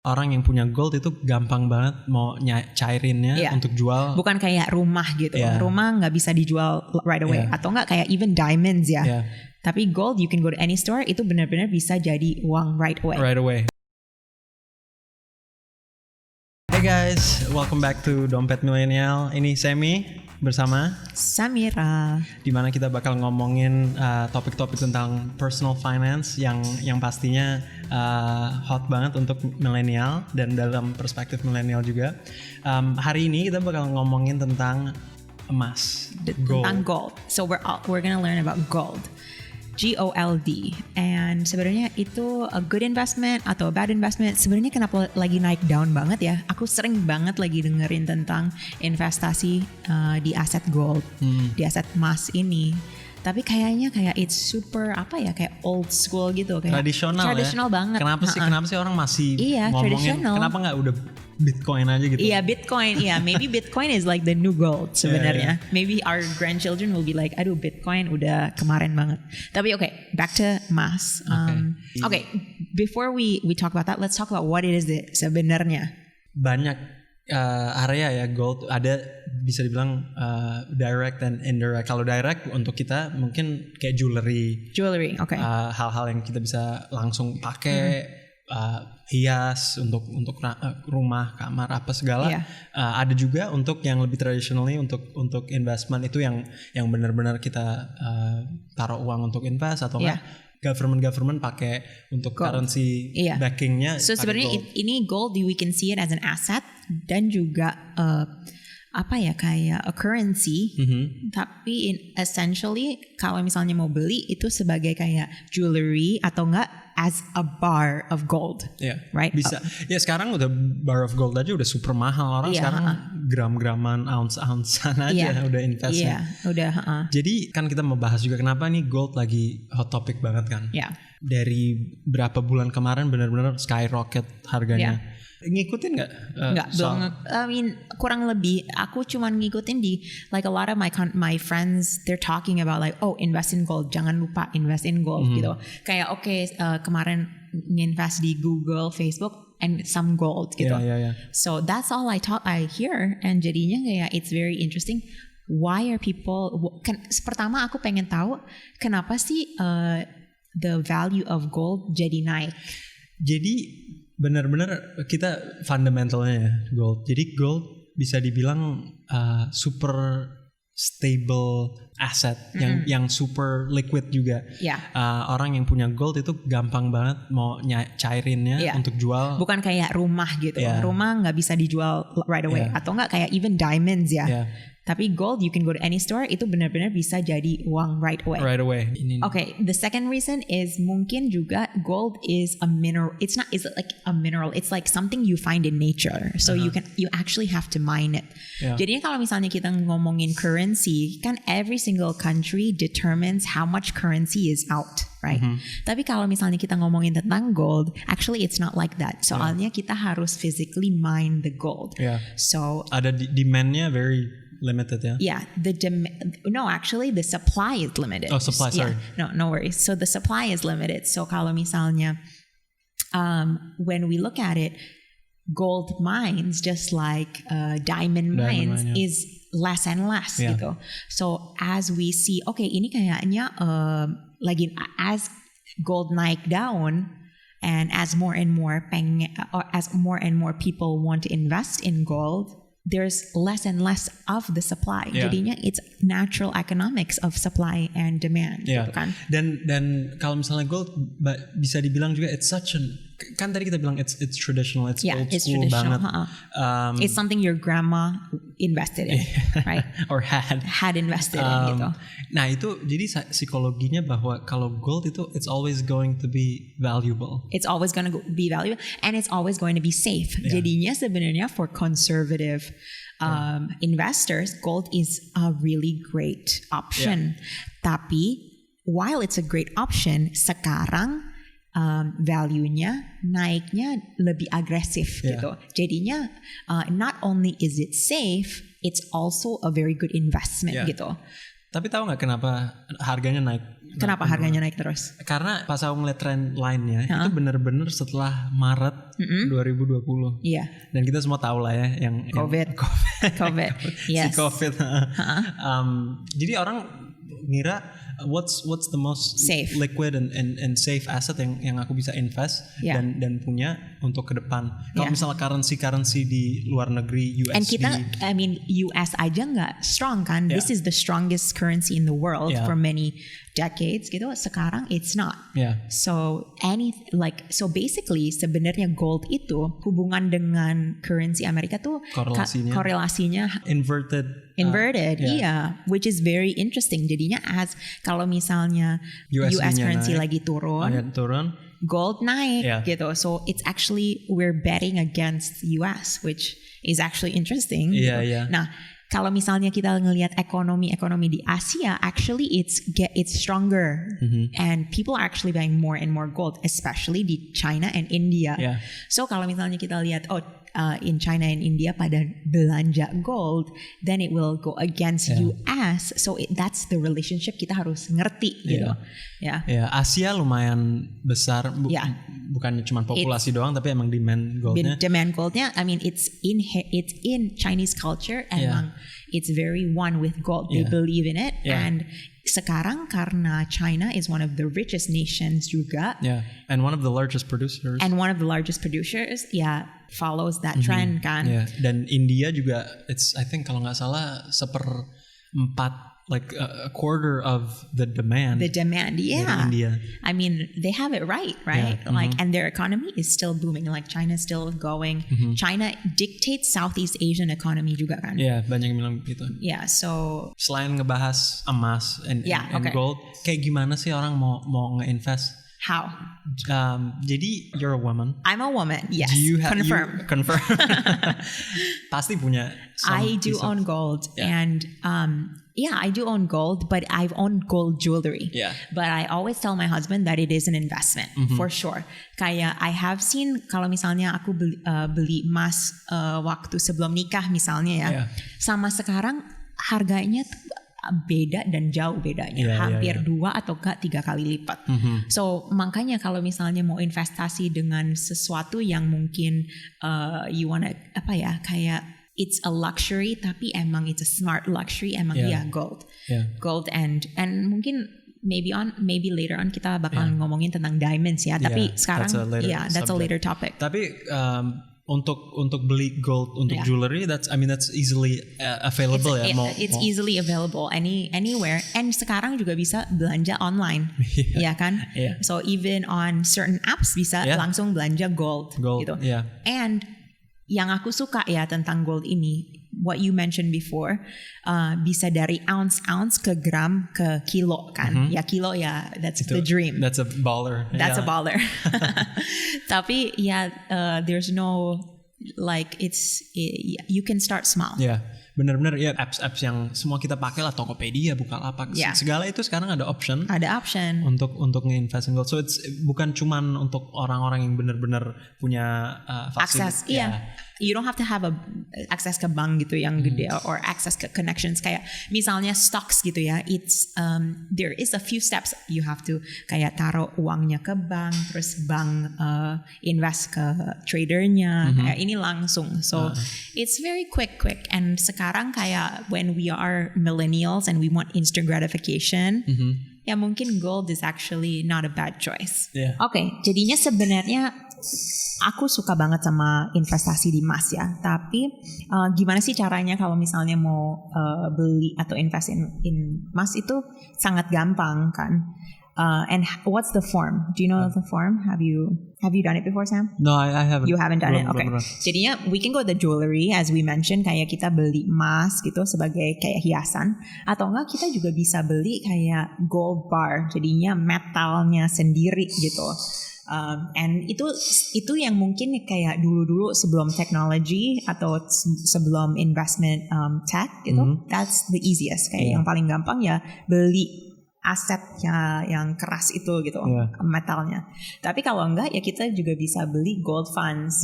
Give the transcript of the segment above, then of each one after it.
Orang yang punya gold itu gampang banget mau cairinnya untuk jual. Bukan kayak rumah gitu. Rumah nggak bisa dijual right away. Atau nggak kayak even diamonds ya. Tapi gold you can go to any store, itu benar-benar bisa jadi uang right away. Right away. Hey guys, welcome back to Dompet Milenial. Ini Semi bersama Samira, dimana kita bakal ngomongin topik-topik tentang personal finance yang pastinya hot banget untuk milenial dan dalam perspektif milenial juga. Hari ini kita bakal ngomongin tentang emas, tentang gold. So we're gonna learn about gold. GOLD. And sebenarnya itu a good investment atau a bad investment. Sebenarnya kenapa lagi naik down banget ya? Aku sering banget lagi dengerin tentang investasi di aset gold, di aset emas ini. Tapi kayaknya kayak it's super kayak old school gitu, kayak tradisional banget. Kenapa sih orang masih ngomongin traditional. Kenapa nggak udah Bitcoin aja gitu? Bitcoin. Maybe Bitcoin is like the new gold sebenarnya. Maybe our grandchildren will be like, aduh Bitcoin udah kemarin banget. Tapi back to emas. Before we talk about that, let's talk about what it is sebenarnya. Banyak area ya gold, ada bisa dibilang direct dan indirect. Kalau direct untuk kita mungkin kayak jewelry, hal-hal yang kita bisa langsung pakai. Hias untuk rumah, kamar, apa segala. Ada juga untuk yang lebih traditionally untuk investment, itu yang benar-benar kita taruh uang untuk invest atau enggak government pakai untuk gold. Currency backingnya. So sebenarnya ini gold, we can see it as an asset dan juga kayak a currency. Tapi essentially kalau misalnya mau beli itu sebagai kayak jewelry atau enggak as a bar of gold, right? Bisa. Sekarang udah bar of gold aja udah super mahal. Orang sekarang gram-graman, ounce-ouncean aja udah investnya. Jadi kan kita mau bahas juga kenapa nih gold lagi hot topic banget kan. Dari berapa bulan kemarin benar-benar skyrocket harganya. Ngikutin nggak? Nggak, kurang lebih. Aku cuman ngikutin di like a lot of my friends, they're talking about like, invest in gold, jangan lupa invest in gold gitu. Kayak kemarin nginvest di Google, Facebook, and some gold gitu. So that's all I hear, and jadinya kayak it's very interesting. Why are people? Pertama aku pengen tahu kenapa sih the value of gold jadi naik. Jadi benar-benar kita fundamentalnya ya gold. Jadi gold bisa dibilang super stable asset yang super liquid juga. Orang yang punya gold itu gampang banget mau cairinnya untuk jual. Bukan kayak rumah gitu. Rumah nggak bisa dijual right away. Atau nggak kayak even diamonds ya. Tapi gold you can go to any store, itu benar-benar bisa jadi uang right away. The second reason is mungkin juga gold is a mineral. It's like a mineral. It's like something you find in nature. So you actually have to mine it. Jadinya kalau misalnya kita ngomongin currency, kan every single country determines how much currency is out, right? Tapi kalau misalnya kita ngomongin tentang gold, actually it's not like that. Soalnya kita harus physically mine the gold. So ada demandnya very limited, actually the supply is limited. Supply, sorry. No worries. So the supply is limited. So kalau misalnya when we look at it, gold mines, just like diamond mines, is less and less gitu. So as we see, ini kayaknya lagi as gold naik down, and as more and more people want to invest in gold, there's less and less of the supply. Jadinya it's natural economics of supply and demand gitu kan. Dan kalau misalnya gold bisa dibilang juga it's such an, kan tadi kita bilang it's traditional, it's old school banget. It's something your grandma invested in, right? Or had invested in gitu. Nah itu jadi psikologinya bahwa kalau gold itu it's always going to be valuable. It's always going to be valuable and it's always going to be safe. Jadinya sebenarnya for conservative investors, gold is a really great option. Tapi while it's a great option, sekarang value-nya naiknya lebih agresif gitu. Jadinya not only is it safe, it's also a very good investment gitu. Tapi tahu nggak kenapa harganya naik? Kenapa harganya naik terus? Karena pas aku ngeliat trend lainnya itu bener-bener setelah Maret 2020. Iya. Dan kita semua tahu lah ya yang COVID. Si Yes. COVID. Jadi orang ngira what's the most safe, liquid and safe asset yang aku bisa invest dan punya untuk ke depan. Kalau misalnya currency di luar negeri USD. And kita, I mean US aja nggak strong kan? This is the strongest currency in the world for many decades gitu. Sekarang it's not. So basically sebenarnya gold itu hubungan dengan currency Amerika tuh korelasinya inverted, which is very interesting. Jadinya kalau misalnya US currency naik, lagi turun, gold naik gitu. So it's actually we're betting against US, which is actually interesting. Gitu. Nah, kalau misalnya kita ngelihat ekonomi di Asia, actually it's stronger, and people are actually buying more and more gold, especially di China and India. So kalau misalnya kita lihat in China and India pada belanja gold, then it will go against US. So that's the relationship kita harus ngerti gitu. Asia lumayan besar, bukan cuma populasi doang, tapi emang demand goldnya. Demand goldnya, I mean it's in Chinese culture, emang it's very one with gold. They believe in it, and sekarang karena China is one of the richest nations juga, and one of the largest producers, follows that trend kan. Dan India juga, I think kalau nggak salah 1/4, like a quarter of the demand. India. I mean, they have it right? Like, and their economy is still booming. Like China is still going. China dictates Southeast Asian economy juga kan. Banyak yang bilang gitu. So selain ngebahas emas and gold, kayak gimana sih orang mau nge-invest? How? Jadi you're a woman. I'm a woman. Yes. Confirm. Confirm. Pasti punya. I do own gold, and I do own gold, but I've owned gold jewelry. But I always tell my husband that it is an investment for sure. Kayak I have seen kalau misalnya aku beli emas waktu sebelum nikah misalnya sama sekarang harganya beda dan jauh bedanya, hampir 2 atau 3 kali lipat. So makanya kalau misalnya mau investasi dengan sesuatu yang mungkin you wanna kayak it's a luxury tapi emang it's a smart luxury, emang gold. Gold and mungkin maybe later on kita bakal ngomongin tentang diamonds tapi sekarang that's a later topic. Tapi untuk beli gold untuk jewelry, that's easily available. It's easily available anywhere, and sekarang juga bisa belanja online, kan? So even on certain apps bisa langsung belanja gold gitu. And yang aku suka tentang gold ini, what you mentioned before, bisa dari ounce ke gram ke kilo kan. Kilo that's the dream. That's a baller. That's a baller. Tapi there's no like you can start small. Benar-benar apps yang semua kita pakai lah, Tokopedia, Bukalapak, segala itu sekarang ada option untuk nge-invest in gold. So it's bukan cuman untuk orang-orang yang benar-benar punya akses. You don't have to have akses ke bank gitu yang gede or access ke connections kayak misalnya stocks gitu it's there is a few steps you have to kayak taruh uangnya ke bank, terus bank invest ke tradernya, kayak ini langsung. So it's very quick and sekarang kayak when we are millennials and we want instant gratification, mungkin gold is actually not a bad choice. Jadinya sebenarnya aku suka banget sama investasi di emas tapi gimana sih caranya kalau misalnya mau beli atau invest in emas? Itu sangat gampang kan. And what's the form? Do you know the form? Have you done it before, Sam? No, I haven't. You haven't done it? Okay. Jadinya we can go the jewelry as we mentioned, kayak kita beli emas gitu sebagai kayak hiasan, atau enggak kita juga bisa beli kayak gold bar, jadinya metalnya sendiri gitu. And itu yang mungkin kayak dulu sebelum teknologi atau sebelum investment tech gitu, that's the easiest, kayak yang paling gampang beli asetnya yang keras itu gitu, metalnya. Tapi kalau enggak kita juga bisa beli gold funds.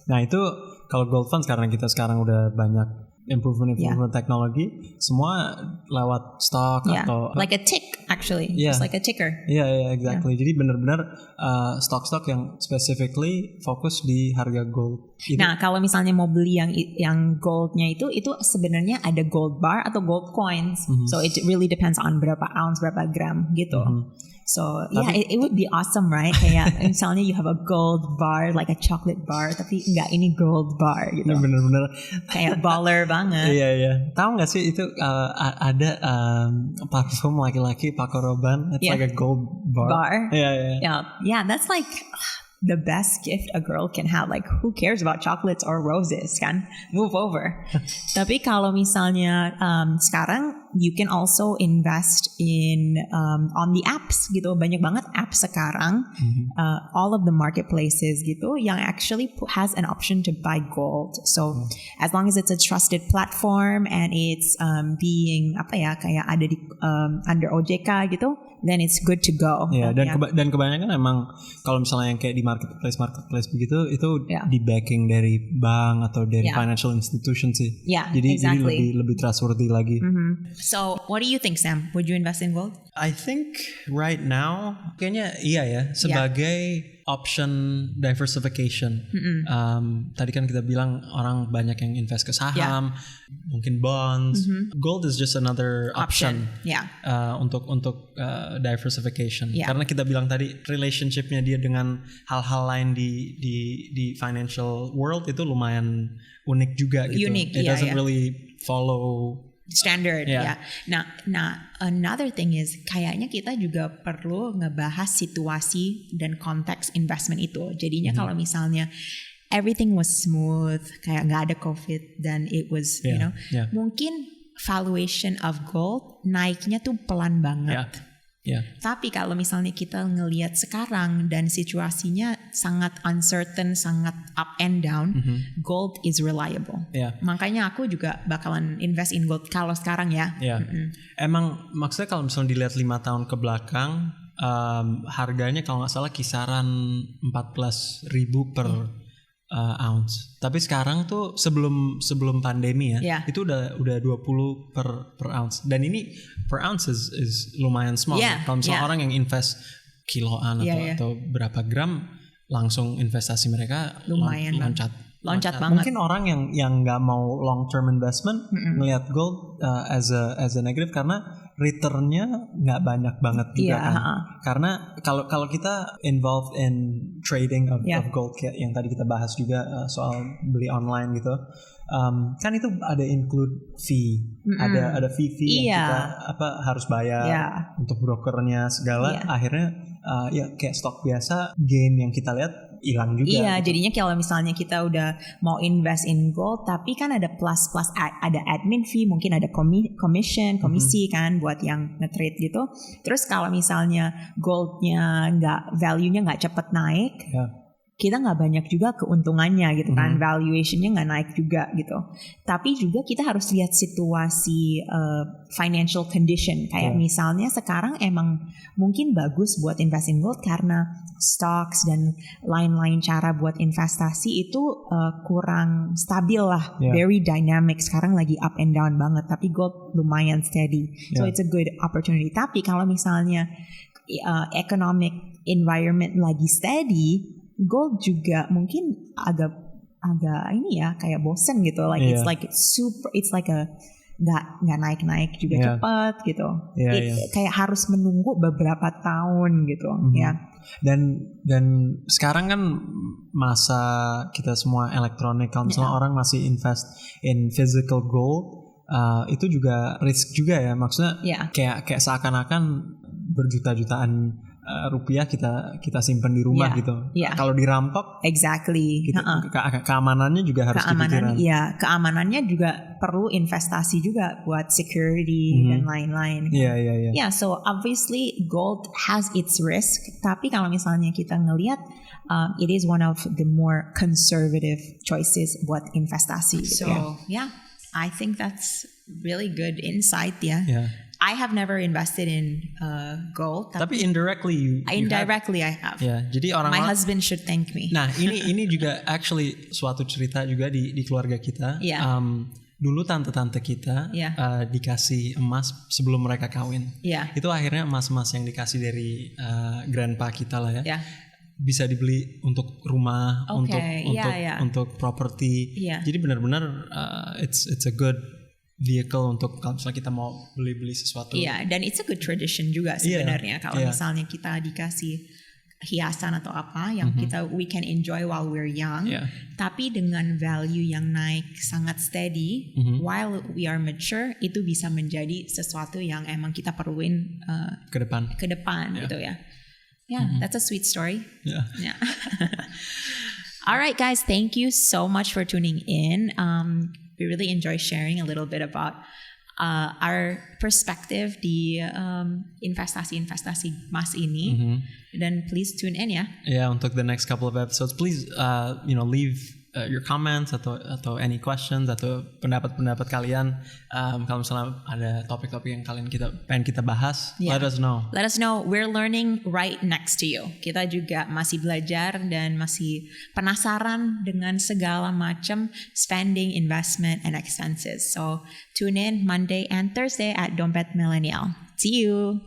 Nah itu kalau gold funds karena kita sekarang udah banyak improvement teknologi, semua lewat stock atau like a tick actually, just like a ticker. Exactly. Jadi benar-benar stock-stock yang specifically fokus di harga gold. Nah, kalau misalnya mau beli yang goldnya itu sebenarnya ada gold bar atau gold coins. So it really depends on berapa ounce, berapa gram gitu. So it would be awesome, right? Kayak misalnya you have a gold bar, like a chocolate bar, tapi enggak, ini gold bar gitu. Bener-bener kayak baller banget. Iya. Tahu nggak sih itu ada parfum laki-laki Paco Rabanne, it's like a gold bar. Yeah, that's like the best gift a girl can have. Like, who cares about chocolates or roses, kan? Move over. Tapi kalau misalnya sekarang you can also invest in on the apps gitu. Banyak banget apps sekarang, all of the marketplaces gitu, yang actually has an option to buy gold. So as long as it's a trusted platform and it's being kayak ada di under OJK gitu, then it's good to go. Dan kebanyakan emang kalau misalnya yang kayak di marketplace begitu itu di backing dari bank atau dari financial institution sih. Jadi lebih trustworthy lagi. So what do you think, Sam? Would you invest in gold? I think right now kayaknya iya ya, sebagai option diversification. Tadi kan kita bilang orang banyak yang invest ke saham, mungkin bonds. Gold is just another option. Untuk diversification. Karena kita bilang tadi relationshipnya dia dengan hal-hal lain di financial world itu lumayan unik juga gitu. It doesn't really follow standard. Nah, another thing is kayaknya kita juga perlu ngebahas situasi dan konteks investment itu. Jadinya kalau misalnya everything was smooth, kayak nggak ada COVID dan it was, mungkin valuation of gold naiknya tuh pelan banget. Tapi kalau misalnya kita ngelihat sekarang dan situasinya sangat uncertain, sangat up and down, gold is reliable. Makanya aku juga bakalan invest in gold kalau sekarang ya. Emang maksudnya kalau misalnya dilihat 5 tahun ke belakang, harganya kalau nggak salah kisaran 14.000 per ounce. Tapi sekarang tuh sebelum pandemi itu udah 20 per ounce. Dan ini per ounce is lumayan small. Kalau misalnya orang yang invest kiloan atau berapa gram, langsung investasi mereka lumayan loncat banget. Mungkin orang yang nggak mau long term investment melihat gold as a negative karena returnnya nggak banyak banget juga kan. Karena kalau kita involved in trading of gold kayak yang tadi kita bahas juga soal beli online gitu, kan itu ada include fee, ada fee yang kita harus bayar untuk brokernya segala. Akhirnya kayak stok biasa, gain yang kita lihat hilang juga. Jadinya kalau misalnya kita udah mau invest in gold, tapi kan ada plus ada admin fee, mungkin ada komisi kan buat yang nge-trade gitu. Terus kalau misalnya goldnya value-nya nggak cepet naik, kita nggak banyak juga keuntungannya gitu kan, valuationnya nggak naik juga gitu. Tapi juga kita harus lihat situasi financial condition, kayak misalnya sekarang emang mungkin bagus buat invest in gold karena stocks dan lain-lain cara buat investasi itu kurang stabil lah, very dynamic. Sekarang lagi up and down banget, tapi gold lumayan steady, so it's a good opportunity. Tapi kalau misalnya economic environment lagi steady, gold juga mungkin agak ini ya, kayak bosen gitu, like it's like a nggak naik juga cepat gitu. Kayak harus menunggu beberapa tahun gitu. Dan sekarang kan masa kita semua elektronik, kalau misalnya orang masih invest in physical gold, itu juga risk juga ya, maksudnya kayak seakan-akan berjuta-jutaan rupiah kita simpan di rumah gitu. Kalau dirampok, gitu, keamanannya juga harus dipikirin. Keamanannya juga perlu investasi juga buat security dan lain-lain. So obviously gold has its risk, tapi kalau misalnya kita ngelihat, it is one of the more conservative choices buat investasi. So I think that's really good insight I have never invested in gold. Tapi indirectly I have. Jadi my husband should thank me. Nah, ini juga actually suatu cerita juga di keluarga kita. dulu tante-tante kita dikasih emas sebelum mereka kawin. Itu akhirnya emas-emas yang dikasih dari grandpa kita lah ya. Bisa dibeli untuk rumah, untuk properti. Jadi benar-benar it's a good vehicle untuk kalau misalnya kita mau beli sesuatu. Dan it's a good tradition juga sebenarnya kalau misalnya kita dikasih hiasan atau apa yang we can enjoy while we're young, tapi dengan value yang naik sangat steady while we are mature, itu bisa menjadi sesuatu yang emang kita perluin ke depan gitu ya. That's a sweet story. Alright guys, thank you so much for tuning in. We really enjoy sharing a little bit about our perspective di investasi emas ini. Dan please tune in ya. Untuk the next couple of episodes, please leave your comments atau any questions atau pendapat kalian. Kalau misalnya ada topik-topik yang pengen kita bahas, let us know. Let us know. We're learning right next to you. Kita juga masih belajar dan masih penasaran dengan segala macam spending, investment, and expenses. So tune in Monday and Thursday at Dompet Millennial. See you.